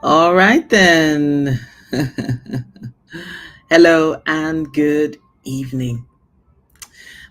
All right then. Hello and good evening.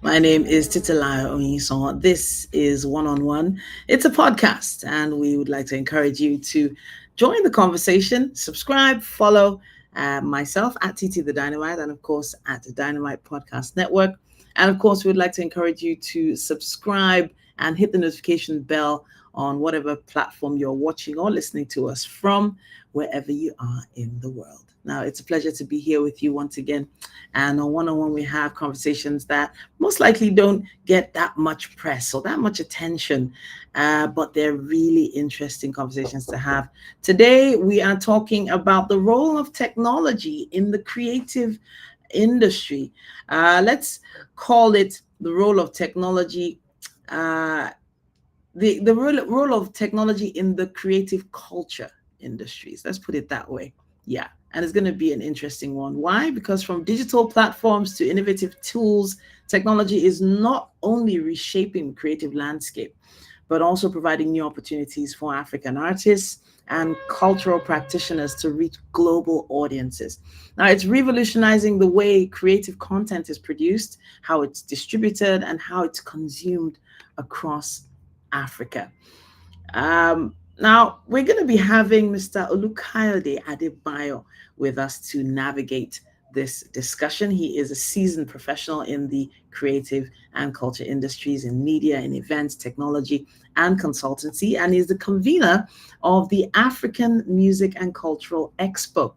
My name is Titilayo Oyinsan. This is One on One. It's a podcast, and we would like to encourage you to join the conversation, subscribe, follow myself at Titi the Dynamite, and of course at the Dynamite Podcast Network. And of course, we would like to encourage you to subscribe and hit the notification bell on whatever platform you're watching or listening to us from, wherever you are in the world. Now, it's a pleasure to be here with you once again. And on One on One, we have conversations that most likely don't get that much press or that much attention, but they're really interesting conversations to have. Today, we are talking about the role of technology in the creative industry. Let's call it the role of technology. The role of technology in the creative culture industries. Let's put it that way. Yeah. And it's going to be an interesting one. Why? Because from digital platforms to innovative tools, technology is not only reshaping the creative landscape, but also providing new opportunities for African artists and cultural practitioners to reach global audiences. Now, it's revolutionizing the way creative content is produced, how it's distributed, and how it's consumed across Africa. Now, we're going to be having Mr. Olukayode Adebayo with us to navigate this discussion. He is a seasoned professional in the creative and culture industries, in media, in events, technology, and consultancy, and is the convener of the African Music and Cultural Expo,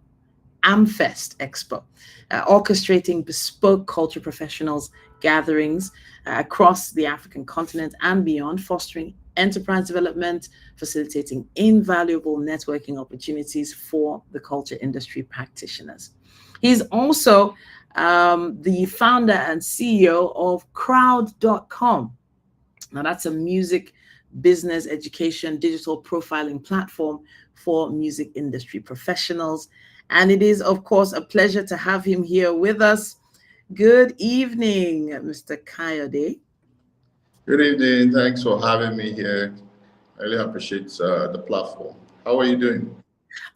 Amfest Expo, orchestrating bespoke culture professionals gatherings across the African continent and beyond, fostering enterprise development, facilitating invaluable networking opportunities for the culture industry practitioners. He's also the founder and CEO of crowd.com. Now, that's a music business education digital profiling platform for music industry professionals. And it is, of course, a pleasure to have him here with us. Good evening, Mr. Kayode. Good evening. Thanks for having me here. I really appreciate the platform. How are you doing?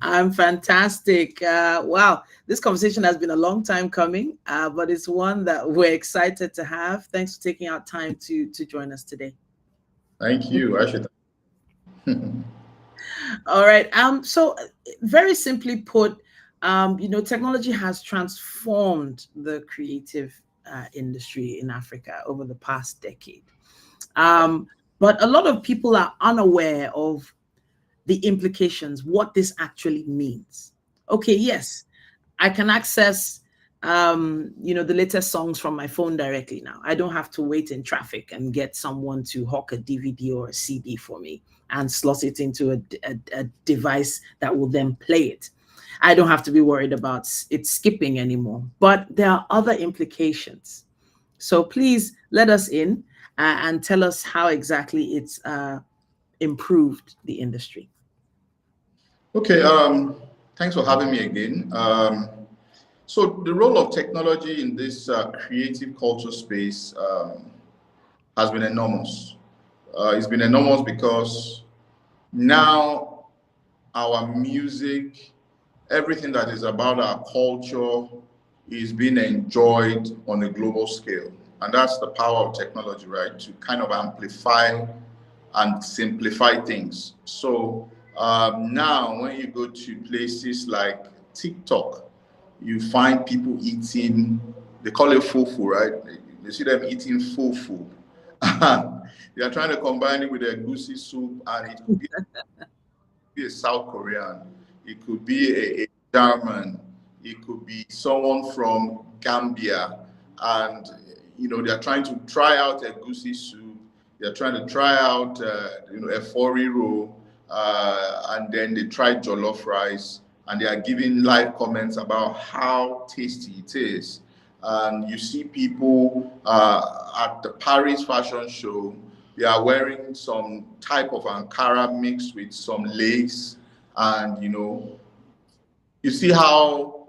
I'm fantastic. Wow, this conversation has been a long time coming, but it's one that we're excited to have. Thanks for taking out time to join us today. Thank you. I should. All right. So very simply put, technology has transformed the creative industry in Africa over the past decade. But a lot of people are unaware of the implications, what this actually means. Okay, yes, I can access the latest songs from my phone directly now. I don't have to wait in traffic and get someone to hawk a DVD or a CD for me and slot it into a device that will then play it. I don't have to be worried about it skipping anymore. But there are other implications. So please let us in and tell us how exactly it's improved the industry. Okay. Thanks for having me again. So the role of technology in this creative culture space has been enormous. It's been enormous because now our music, everything that is about our culture, is being enjoyed on a global scale. And that's the power of technology, right? To kind of amplify and simplify things. So now, when you go to places like TikTok, you find people eating, they call it fufu, right? You see them eating fufu. They are trying to combine it with a goosey soup, and it could be a South Korean, it could be a German, it could be someone from Gambia, and they're trying to try out a goosey soup. They're trying to try out a fori roll, and then they try jollof rice, and they are giving live comments about how tasty it is. And you see people at the Paris fashion show, they are wearing some type of Ankara mixed with some lace, and you see how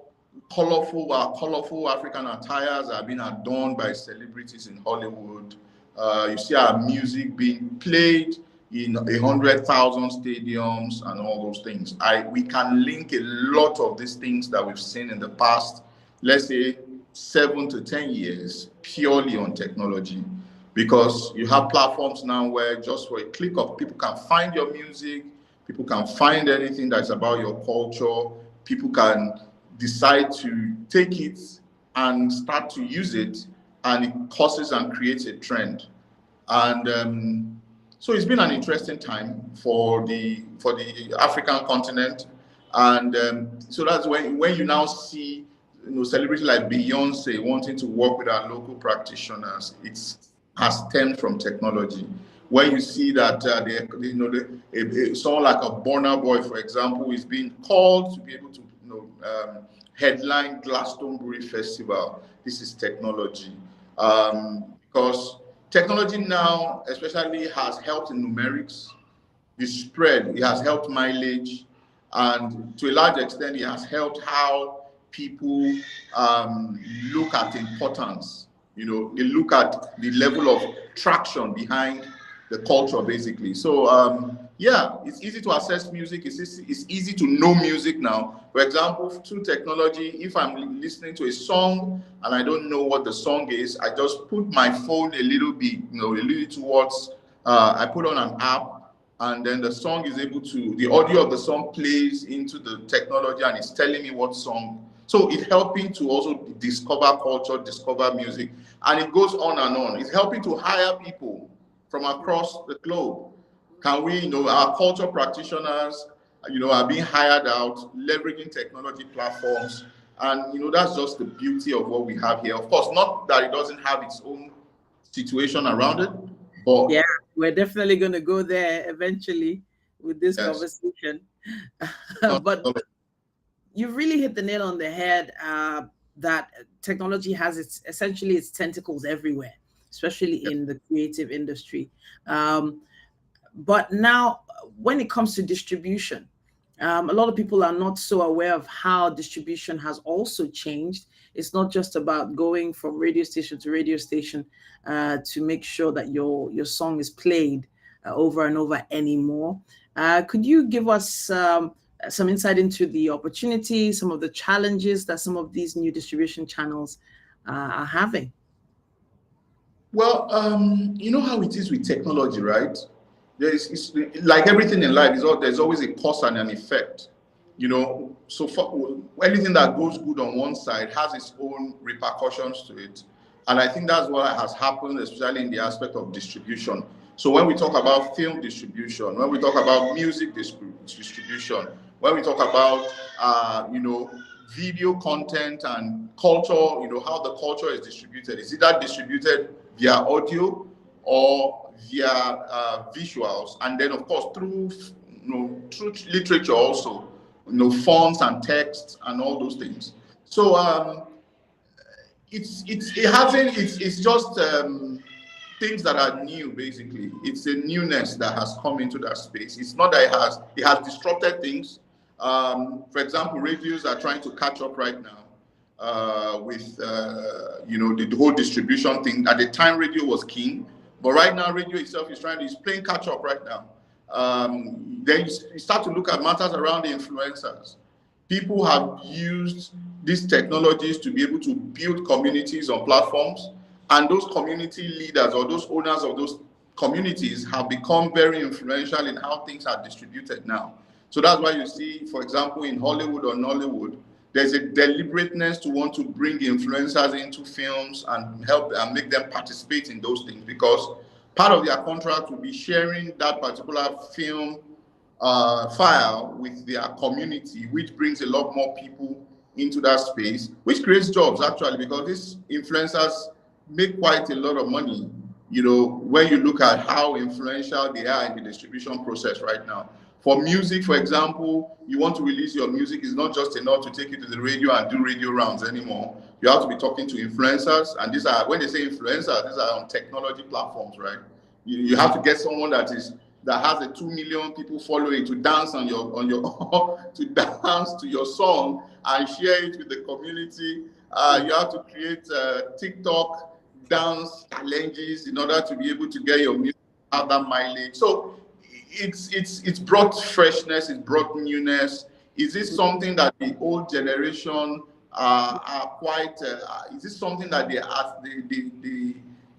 colorful our colorful African attires are being adorned by celebrities in Hollywood. You see our music being played, in 100,000 stadiums and all those things. We can link a lot of these things that we've seen in the past, let's say 7 to 10 years, purely on technology, because you have platforms now where just for a click of people can find your music, people can find anything that's about your culture, people can decide to take it and start to use it, and it causes and creates a trend. And so it's been an interesting time for the African continent, and so that's when you now see celebrities like Beyonce wanting to work with our local practitioners. It has stemmed from technology. When you see that someone like a Burna Boy, for example, is being called to be able to headline Glastonbury Festival, this is technology, because technology now especially has helped in numerics, the spread, it has helped mileage, and to a large extent it has helped how people look at importance. They look at the level of traction behind the culture, basically. So yeah, it's easy to access music. It's easy to know music now. For example, through technology, if I'm listening to a song and I don't know what the song is, I just put my phone a little bit, a little towards, I put on an app, and then the song is able to, the audio of the song plays into the technology and it's telling me what song. So it's helping to also discover culture, discover music, and it goes on and on. It's helping to hire people from across the globe. Can we, our culture practitioners, are being hired out, leveraging technology platforms, and that's just the beauty of what we have here. Of course, not that it doesn't have its own situation around it, but yeah, we're definitely going to go there eventually with this conversation. But you've really hit the nail on the head, that technology has essentially its tentacles everywhere, especially in the creative industry. But now, when it comes to distribution, a lot of people are not so aware of how distribution has also changed. It's not just about going from radio station to radio station to make sure that your song is played over and over anymore. Could you give us some insight into the opportunities, some of the challenges that some of these new distribution channels are having? Well, you know how it is with technology, right? It's like everything in life, there's always a cause and an effect. So for anything that goes good on one side has its own repercussions to it. And I think that's what has happened, especially in the aspect of distribution. So when we talk about film distribution, when we talk about music distribution, when we talk about, video content and culture, how the culture is distributed, is either distributed via audio or via visuals, and then of course through literature also, fonts and text and all those things. So it's just things that are new, basically. It's a newness that has come into that space. It's not that it has disrupted things. For example, radios are trying to catch up right now with the whole distribution thing. At the time, radio was king, but right now, radio itself is playing catch up right now. Then you start to look at matters around the influencers. People have used these technologies to be able to build communities on platforms, and those community leaders or those owners of those communities have become very influential in how things are distributed now. So that's why you see, for example, in Hollywood or Nollywood, there's a deliberateness to want to bring influencers into films and help and make them participate in those things, because part of their contract will be sharing that particular film file with their community, which brings a lot more people into that space, which creates jobs actually, because these influencers make quite a lot of money, when you look at how influential they are in the distribution process right now. For music, for example, you want to release your music, it's not just enough to take it to the radio and do radio rounds anymore. You have to be talking to influencers, and these are, when they say influencers, these are on technology platforms, right? You have to get someone that has a 2 million people following to dance on your to dance to your song and share it with the community. You have to create TikTok dance challenges in order to be able to get your music out that mileage. So it's brought freshness, it's brought newness. Is this something that the old generation are quite? Is this something that they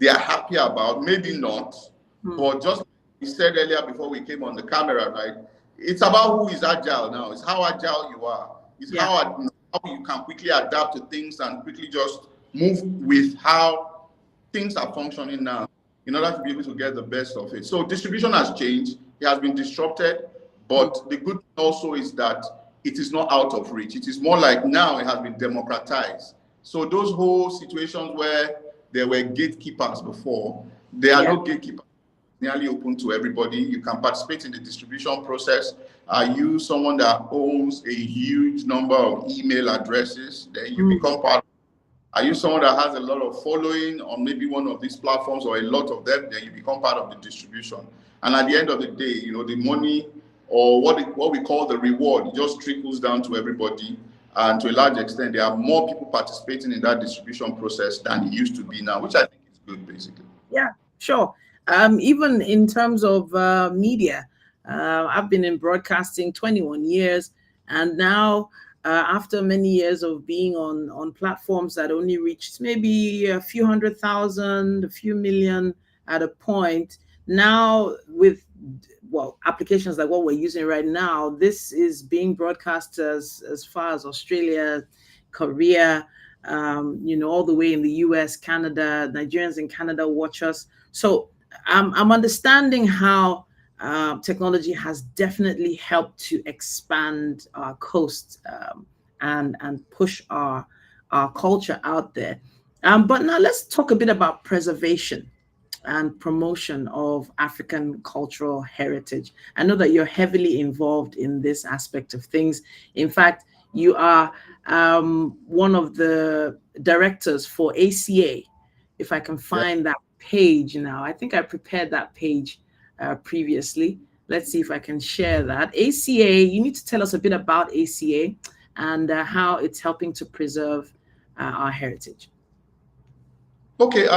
are happy about? Maybe not, but just like we said earlier before we came on the camera, right? It's about who is agile now. It's how agile you are. It's how you can quickly adapt to things and quickly just move with how things are functioning now in order to be able to get the best of it. So distribution has changed. It has been disrupted, but the good thing also is that it is not out of reach. It is more like now it has been democratized. So those whole situations where there were gatekeepers before, there are no gatekeepers. Nearly open to everybody. You can participate in the distribution process. Are you someone that owns a huge number of email addresses? Then you become part of it. Are you someone that has a lot of following on maybe one of these platforms or a lot of them? Then you become part of the distribution. And at the end of the day, you know, the money or what we call the reward, it just trickles down to everybody. And to a large extent, there are more people participating in that distribution process than it used to be now, which I think is good, basically. Yeah, sure. Even in terms of media, I've been in broadcasting 21 years, and now after many years of being on platforms that only reached maybe a few 100,000, a few million at a point, now with applications like what we're using right now, this is being broadcast as far as Australia, Korea, all the way in the US, Canada. Nigerians in Canada watch us. So I'm understanding how technology has definitely helped to expand our coast and push our culture out there. But now let's talk a bit about preservation and promotion of African cultural heritage. I know that you're heavily involved in this aspect of things. In fact, you are one of the directors for ACA. If I can find that page now, I think I prepared that page previously. Let's see if I can share that. ACA, you need to tell us a bit about ACA and how it's helping to preserve our heritage. Okay,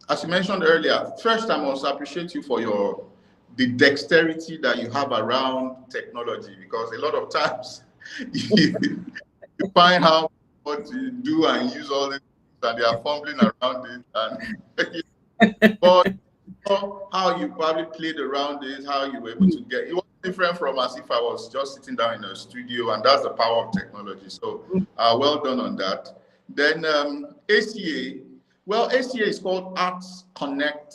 as you mentioned earlier, first I must appreciate you for the dexterity that you have around technology, because a lot of times you find how what you do and use all these things and they are fumbling around it, and but how you probably played around it, how you were able to get it was different from as if I was just sitting down in a studio, and that's the power of technology. So well done on that. Then ACA. Well, ACA is called Arts Connect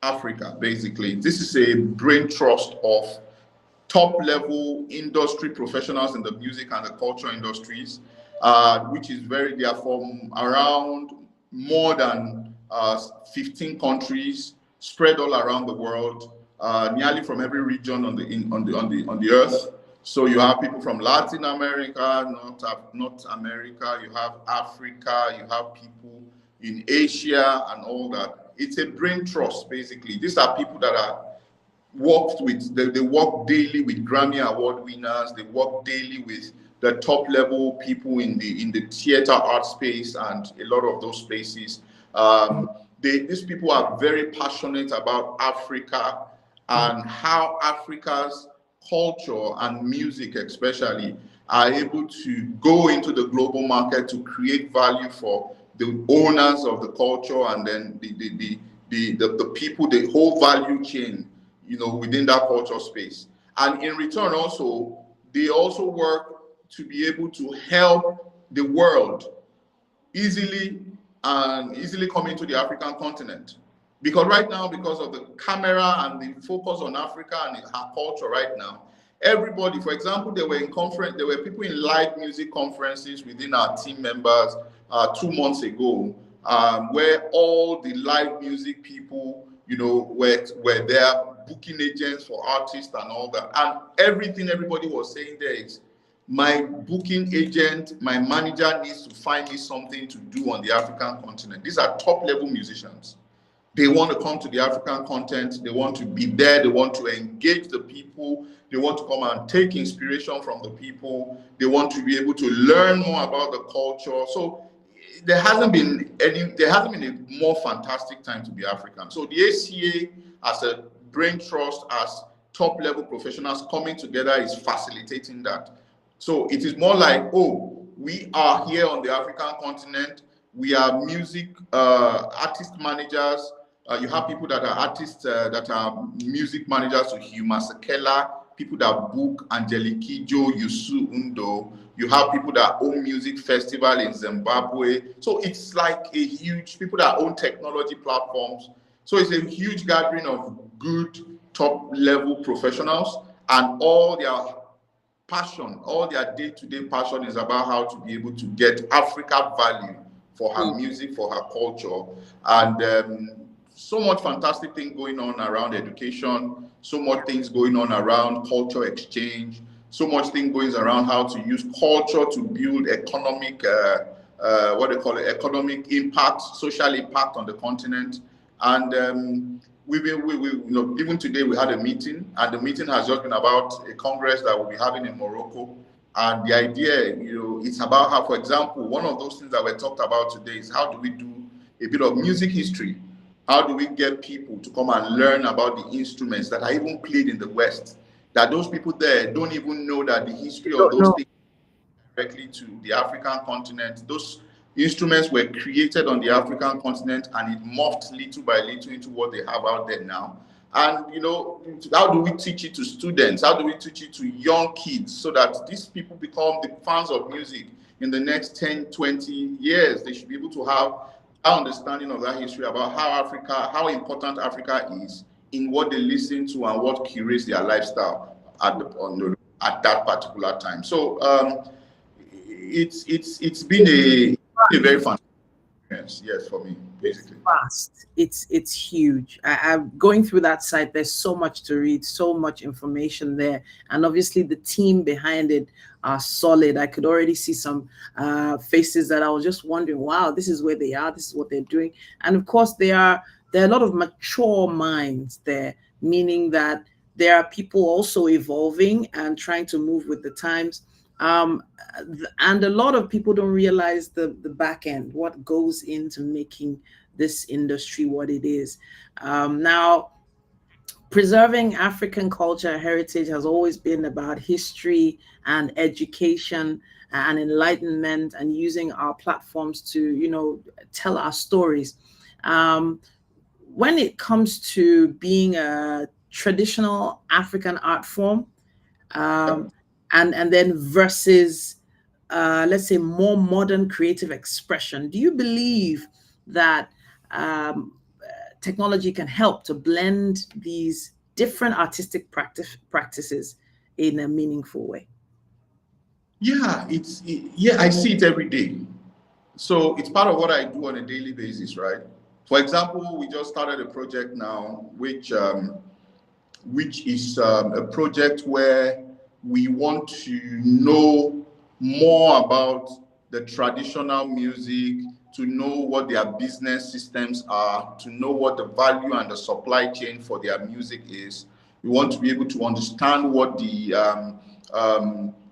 Africa, basically. This is a brain trust of top-level industry professionals in the music and the culture industries, which is they are from around more than 15 countries, spread all around the world, nearly from every region on the earth. So you have people from Latin America, North America, you have Africa, you have people in Asia and all that. It's a brain trust, basically. These are people that are worked with, they work daily with Grammy Award winners, they work daily with the top level people in the theater art space and a lot of those spaces. These people are very passionate about Africa and how Africa's culture and music especially are able to go into the global market to create value for the owners of the culture and then the people, the whole value chain, within that culture space. And in return also, they also work to be able to help the world easily come into the African continent. Because right now, because of the camera and the focus on Africa and her culture right now, everybody, for example, there were people in live music conferences within our team members 2 months ago, where all the live music people, were there, booking agents for artists and all that. And everything everybody was saying there is, my booking agent, my manager needs to find me something to do on the African continent. These are top level musicians. They want to come to the African continent. They want to be there. They want to engage the people. They want to come and take inspiration from the people. They want to be able to learn more about the culture. So there hasn't been a more fantastic time to be African. So the ACA as a brain trust has top level professionals coming together is facilitating that. So it is more like, oh, we are here on the African continent. We are music artist managers. You have people that are artists, that are music managers to Hugh Masekela, people that book Angelique Kidjo, Yusu Undo. You have people that own music festival in Zimbabwe. So it's like a huge, people that own technology platforms. So it's a huge gathering of good top level professionals, and all their passion, all their day-to-day passion is about how to be able to get Africa value for her music, for her culture. And so much fantastic thing going on around education, so much things going on around culture exchange, so much thing going around how to use culture to build economic, what they call it, economic impact, social impact on the continent. And even today we had a meeting, and the meeting has just been about a congress that we'll be having in Morocco. And the idea, it's about how, for example, one of those things that we're talked about today is how do we do a bit of music history? How do we get people to come and learn about the instruments that are even played in the West? That those people there don't even know that the history of those things directly to the African continent. Those instruments were created on the African continent, and it morphed little by little into what they have out there now. And how do we teach it to students? How do we teach it to young kids so that these people become the fans of music in the next 10, 20 years? They should be able to have an understanding of that history, about how important Africa is in what they listen to and what curates their lifestyle at that particular time. So it's been a very fun experience, yes, for me, basically. Fast. It's huge. I'm going through that site. There's so much to read, so much information there, and obviously the team behind it are solid. I could already see some faces that I was just wondering, wow, this is where they are, this is what they're doing. And of course, there are a lot of mature minds there, meaning that there are people also evolving and trying to move with the times. And a lot of people don't realize the back end, what goes into making this industry what it is. Now, preserving African culture heritage has always been about history and education and enlightenment, and using our platforms to tell our stories. When it comes to being a traditional African art form, and then versus let's say more modern creative expression, do you believe that technology can help to blend these different artistic practices in a meaningful way? Yeah, I see it every day. So it's part of what I do on a daily basis, right? For example, we just started a project now, which is a project where we want to know more about the traditional music, to know what their business systems are, to know what the value and the supply chain for their music is. We want to be able to understand what the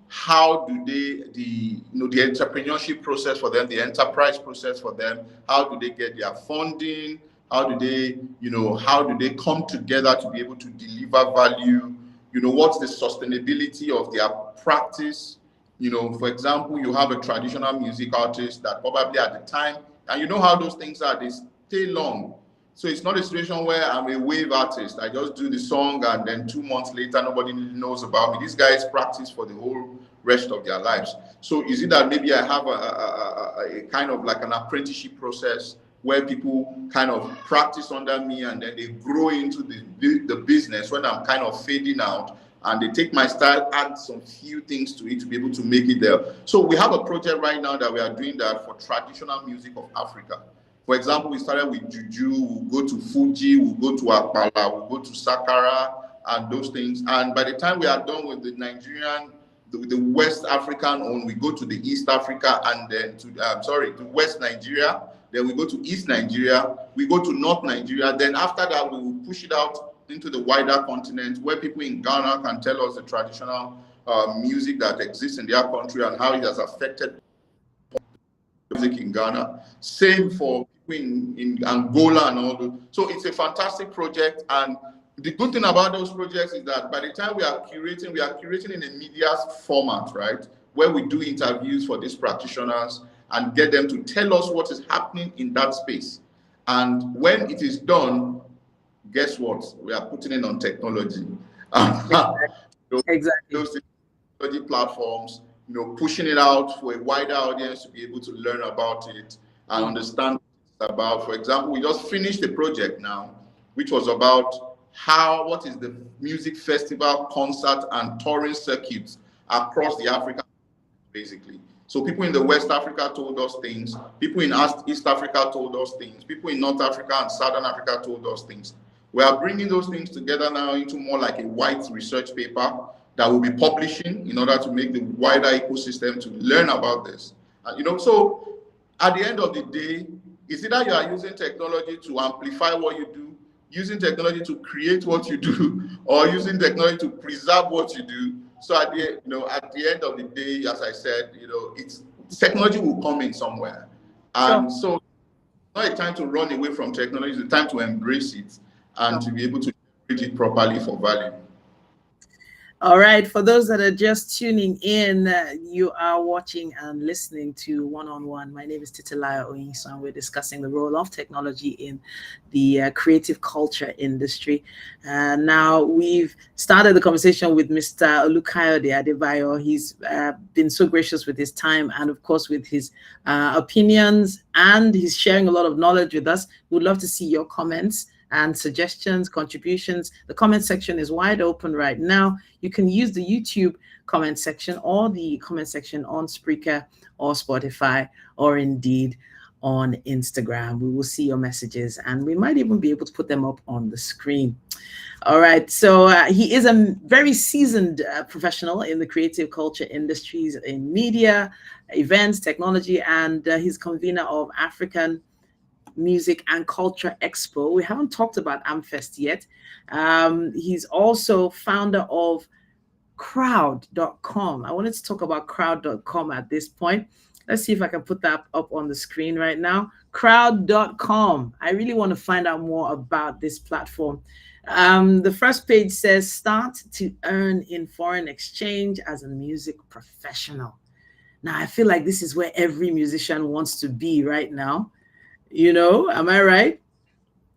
how do they, the entrepreneurship process for them, the enterprise process for them, how do they get their funding, how do they come together to be able to deliver value, what's the sustainability of their practice. For example, you have a traditional music artist that probably at the time, and you know how those things are, they stay long. So it's not a situation where I'm a wave artist. I just do the song and then 2 months later, nobody knows about me. These guys practice for the whole rest of their lives. So is it that maybe I have a kind of like an apprenticeship process where people kind of practice under me and then they grow into the business when I'm kind of fading out, and they take my style, add some few things to it to be able to make it there. So we have a project right now that we are doing that for traditional music of Africa. For example, we started with Juju, we'll go to Fuji, we'll go to Akpala, we'll go to Sakara, and those things. And by the time we are done with the Nigerian, the West African one, we go to the East Africa, and then to West Nigeria, then we go to East Nigeria, we go to North Nigeria. Then after that, we will push it out into the wider continent, where people in Ghana can tell us the traditional music that exists in their country and how it has affected music in Ghana. Same for people in Angola and all those. So it's a fantastic project, and the good thing about those projects is that by the time we are curating in a media format, right? Where we do interviews for these practitioners and get them to tell us what is happening in that space. And when it is done, guess what? We are putting it on technology. Exactly. Those technology platforms, pushing it out for a wider audience to be able to learn about it and understand what it's about. For example, we just finished a project now, which was about what is the music festival, concert, and touring circuits across the Africa, basically. So people in the West Africa told us things, people in East Africa told us things, people in North Africa and Southern Africa told us things. We are bringing those things together now into more like a white research paper that we'll be publishing in order to make the wider ecosystem to learn about this. So at the end of the day, it's either you are using technology to amplify what you do, using technology to create what you do, or using technology to preserve what you do. So at the end of the day, as I said, technology will come in somewhere. And so it's not a time to run away from technology, it's a time to embrace it and to be able to leverage it properly for value. All right, for those that are just tuning in, you are watching and listening to One-on-One. My name is Titilayo Oyinsan. We're discussing the role of technology in the creative culture industry. Now, we've started the conversation with Mr. Olukayode Adebayo. He's been so gracious with his time and, of course, with his opinions, and he's sharing a lot of knowledge with us. We'd love to see your comments and suggestions, contributions. The comment section is wide open right now. You can use the YouTube comment section or the comment section on Spreaker or Spotify, or indeed on Instagram. We will see your messages and we might even be able to put them up on the screen. All right, so he is a very seasoned professional in the creative culture industries, in media, events, technology, and he's convener of African Music and Culture Expo. We haven't talked about Amfest yet. He's also founder of crowd.com. I wanted to talk about crowd.com at this point. Let's see if I can put that up on the screen right now. Crowd.com. I really want to find out more about this platform. The first page says, start to earn in foreign exchange as a music professional. Now, I feel like this is where every musician wants to be right now. Am I right?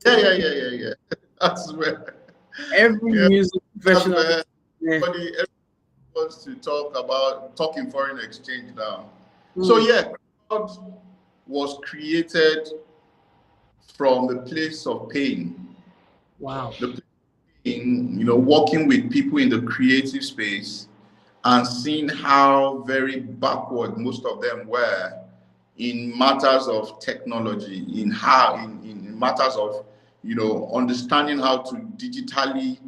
Yeah. That's where every music professional. Everybody wants to talk in foreign exchange now. So crowd was created from the place of pain. Wow. The place of pain, working with people in the creative space and seeing how very backward most of them were in matters of technology, in matters of understanding how to digitally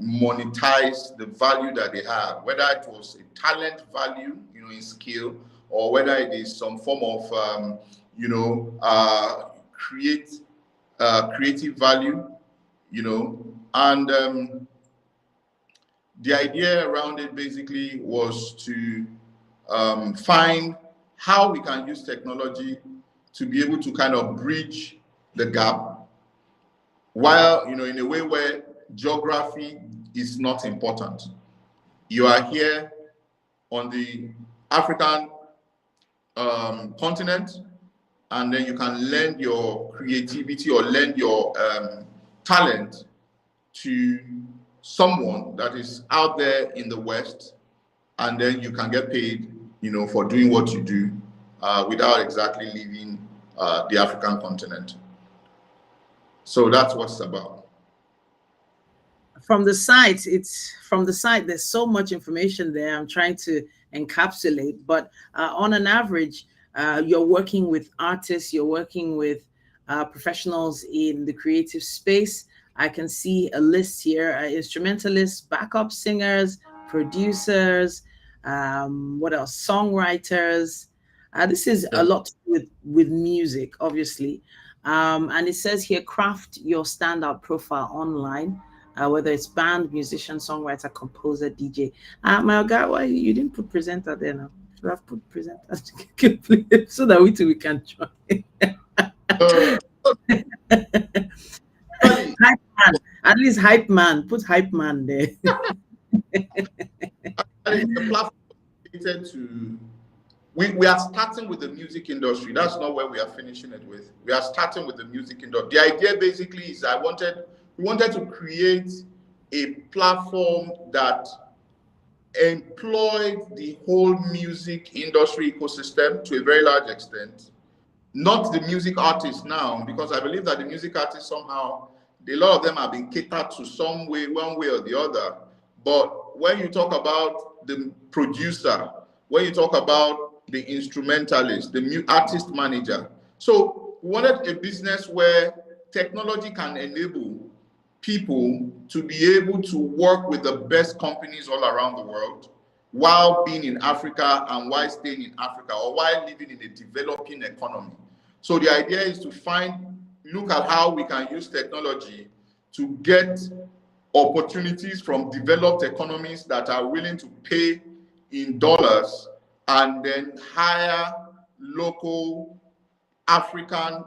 monetize the value that they have, whether it was a talent value, in skill, or whether it is some form of creative value, and the idea around it basically was to find how we can use technology to be able to kind of bridge the gap, while in a way where geography is not important. You are here on the African continent, and then you can lend your creativity or lend your talent to someone that is out there in the West, and then you can get paid for doing what you do without exactly leaving the African continent. So that's what it's about. From the site, there's so much information there. I'm trying to encapsulate, but on an average, you're working with artists, you're working with professionals in the creative space. I can see a list here, instrumentalists, backup singers, producers, what else? Songwriters. This is a lot with music, obviously. And it says here, craft your standout profile online, whether it's band, musician, songwriter, composer, DJ. My guy, why you didn't put presenter there now? Should have put presenter so that we can join. At least hype man. Put hype man there. The platform related to, we are starting with the music industry. That's not where we are finishing it with. We are starting with the music industry. The idea basically is we wanted to create a platform that employed the whole music industry ecosystem to a very large extent. Not the music artists now, because I believe that the music artists somehow, a lot of them have been catered to some way, one way or the other. But when you talk about the producer, when you talk about the instrumentalist, the artist manager, so we wanted a business where technology can enable people to be able to work with the best companies all around the world while being in Africa and while staying in Africa or while living in a developing economy. So the idea is to look at how we can use technology to get opportunities from developed economies that are willing to pay in dollars and then hire local African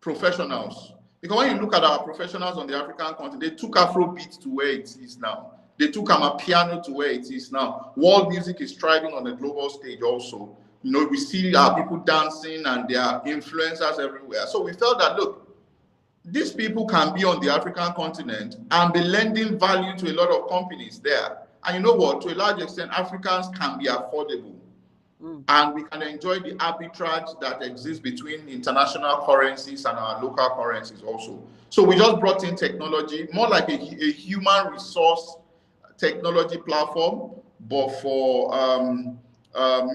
professionals. Because when you look at our professionals on the African continent, they took Afrobeat to where it is now. They took Amapiano to where it is now. World music is thriving on the global stage also. You know, we see our people dancing and there are influencers everywhere. So we felt that, look, these people can be on the African continent and be lending value to a lot of companies there. And you know what? To a large extent, Africans can be affordable. And we can enjoy the arbitrage that exists between international currencies and our local currencies also. So we just brought in technology, more like a human resource technology platform, but for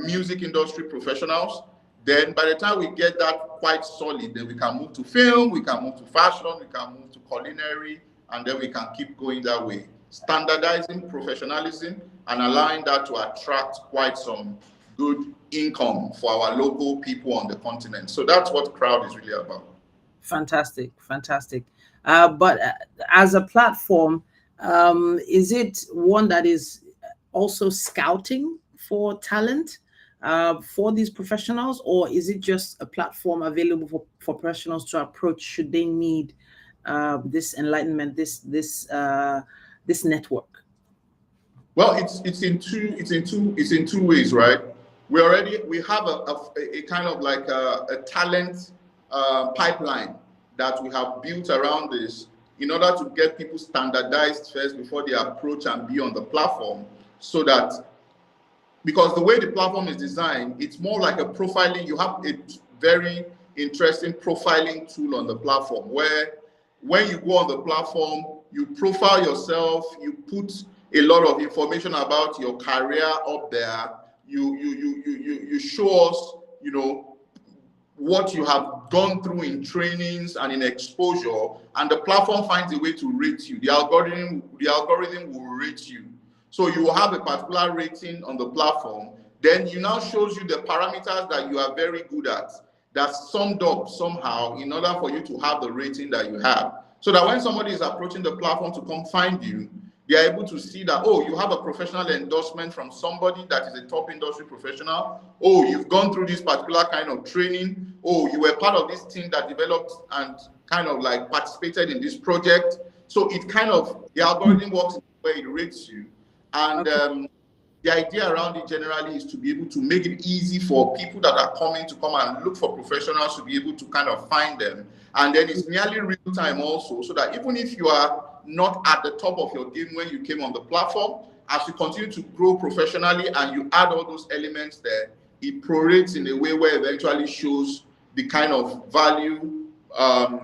music industry professionals. Then by the time we get that quite solid, then we can move to film, we can move to fashion, we can move to culinary, and then we can keep going that way. Standardizing professionalism and allowing that to attract quite some good income for our local people on the continent. So that's what Crowd is really about. Fantastic. But as a platform, is it one that is also scouting for talent for these professionals, or is it just a platform available for professionals to approach should they need this enlightenment, this network? Well, it's in two ways, right? We have a kind of like a talent pipeline that we have built around this in order to get people standardized first before they approach and be on the platform, so that, because the way the platform is designed, it's more like a profiling. You have a very interesting profiling tool on the platform where when you go on the platform, you profile yourself, you put a lot of information about your career up there. You show us, you know, what you have gone through in trainings and in exposure, and the platform finds a way to rate you. The algorithm will rate you. So you will have a particular rating on the platform. Then you now shows you the parameters that you are very good at, that's summed up somehow in order for you to have the rating that you have. So that when somebody is approaching the platform to come find you, they are able to see that, oh, you have a professional endorsement from somebody that is a top industry professional. Oh, you've gone through this particular kind of training. Oh, you were part of this team that developed and kind of like participated in this project. So it kind of, the algorithm works in the way it rates you. And the idea around it generally is to be able to make it easy for people that are coming to come and look for professionals to be able to kind of find them. And then it's nearly real time also, so that even if you are not at the top of your game when you came on the platform, as you continue to grow professionally and you add all those elements there, it prorates in a way where it eventually shows the kind of value,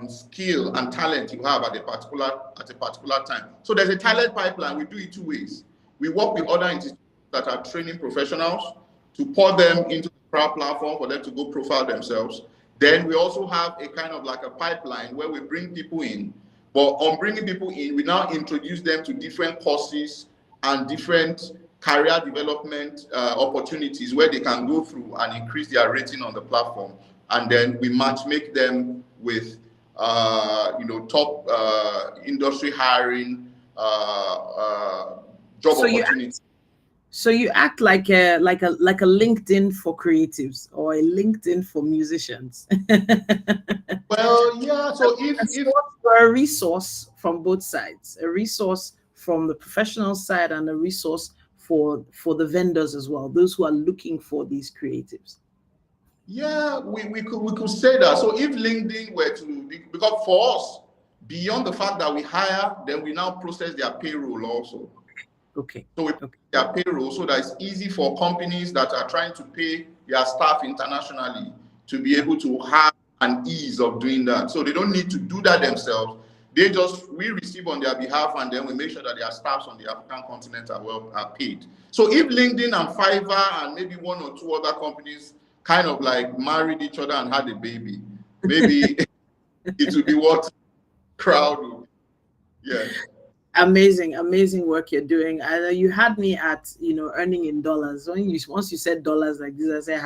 skill and talent you have at a particular time. So there's a talent pipeline. We do it two ways. We work with other institutions that are training professionals to pour them into the Crowd platform for them to go profile themselves. Then we also have a kind of like a pipeline where we bring people in. But on bringing people in, we now introduce them to different courses and different career development opportunities where they can go through and increase their rating on the platform. And then we make them with top industry hiring job opportunities. So you act like a LinkedIn for creatives or a LinkedIn for musicians. Well, yeah. So if A resource from both sides, a resource from the professional side and a resource for the vendors as well, those who are looking for these creatives. Yeah, we could say that. So if LinkedIn were to, because for us, beyond the fact that we hire, then we now process their payroll also. Okay. So we Okay. their payroll so that it's easy for companies that are trying to pay their staff internationally to be able to have an ease of doing that. So they don't need to do that themselves. We receive on their behalf, and then we make sure that their staffs on the African continent are paid. So if LinkedIn and Fiverr and maybe one or two other companies kind of like married each other and had a baby, maybe it would be what crowd would. Yes. Amazing work you're doing. You had me at earning in dollars. Once you said dollars like this, I said,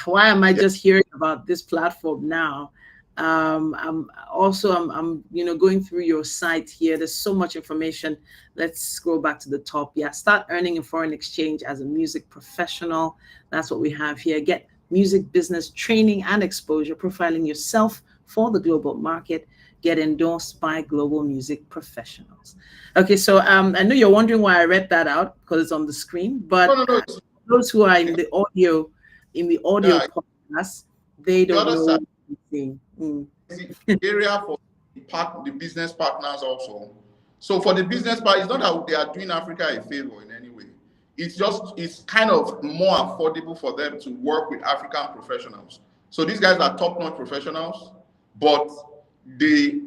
why am I Yeah. just hearing about this platform now? I'm going through your site here. There's so much information. Let's scroll back to the top. Yeah, start earning in foreign exchange as a music professional. That's what we have here. Get music business training and exposure, profiling yourself for the global market. Get endorsed by global music professionals. Okay, so I know you're wondering why I read that out because it's on the screen, No, but no, no. those who are in the audio Yeah, podcast, they the don't other know side. anything. The area for the business partners also. So for the business part, it's not that they are doing Africa a favor in any way. It's kind of more affordable for them to work with African professionals. So these guys are top-notch professionals, but they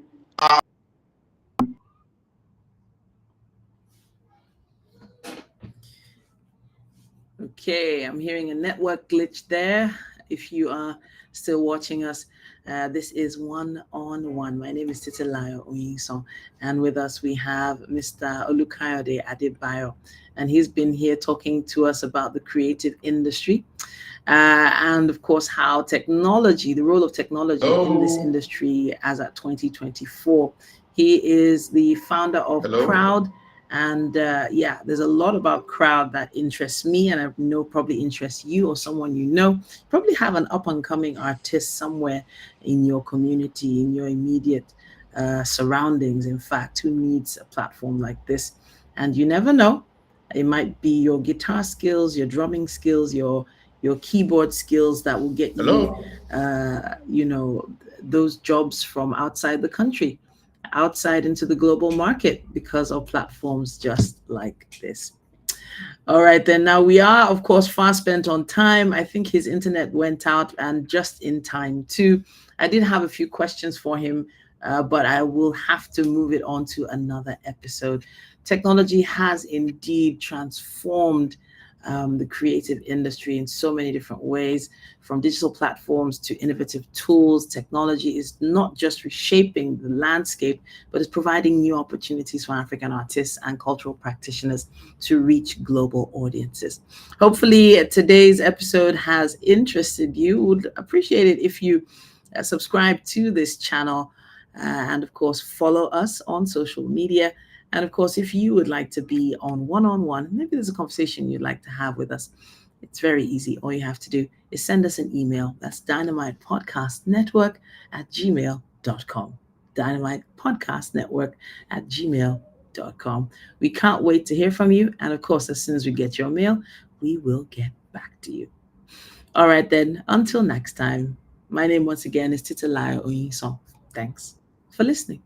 Okay, I'm hearing a network glitch there. If you are still watching us, this is One on One. My name is Titilayo Oyinsan, and with us we have Mr. Olukayode Adebayo, and he's been here talking to us about the creative industry, and of course how technology, the role of technology in this hello, industry as at 2024. He is the founder of hello, Crowd. And yeah, there's a lot about Crowd that interests me, and I know probably interests you or someone you know. Probably have an up and coming artist somewhere in your community, in your immediate surroundings, in fact, who needs a platform like this. And you never know, it might be your guitar skills, your drumming skills, your keyboard skills that will get you, hello. those jobs from outside the country, outside into the global market because of platforms just like this. All right, then. Now we are, of course, far spent on time. I think his internet went out and just in time, too. I did have a few questions for him, but I will have to move it on to another episode. Technology has indeed transformed the creative industry in so many different ways, from digital platforms to innovative tools. Technology is not just reshaping the landscape, but is providing new opportunities for African artists and cultural practitioners to reach global audiences. Hopefully, today's episode has interested you. Would appreciate it if you subscribe to this channel, and of course, follow us on social media. And of course, if you would like to be on one, maybe there's a conversation you'd like to have with us, it's very easy. All you have to do is send us an email. That's dynamitepodcastnetwork@gmail.com. Dynamitepodcastnetwork@gmail.com. We can't wait to hear from you. And of course, as soon as we get your mail, we will get back to you. All right, then. Until next time, my name once again is Titilayo Oyinsan. Thanks for listening.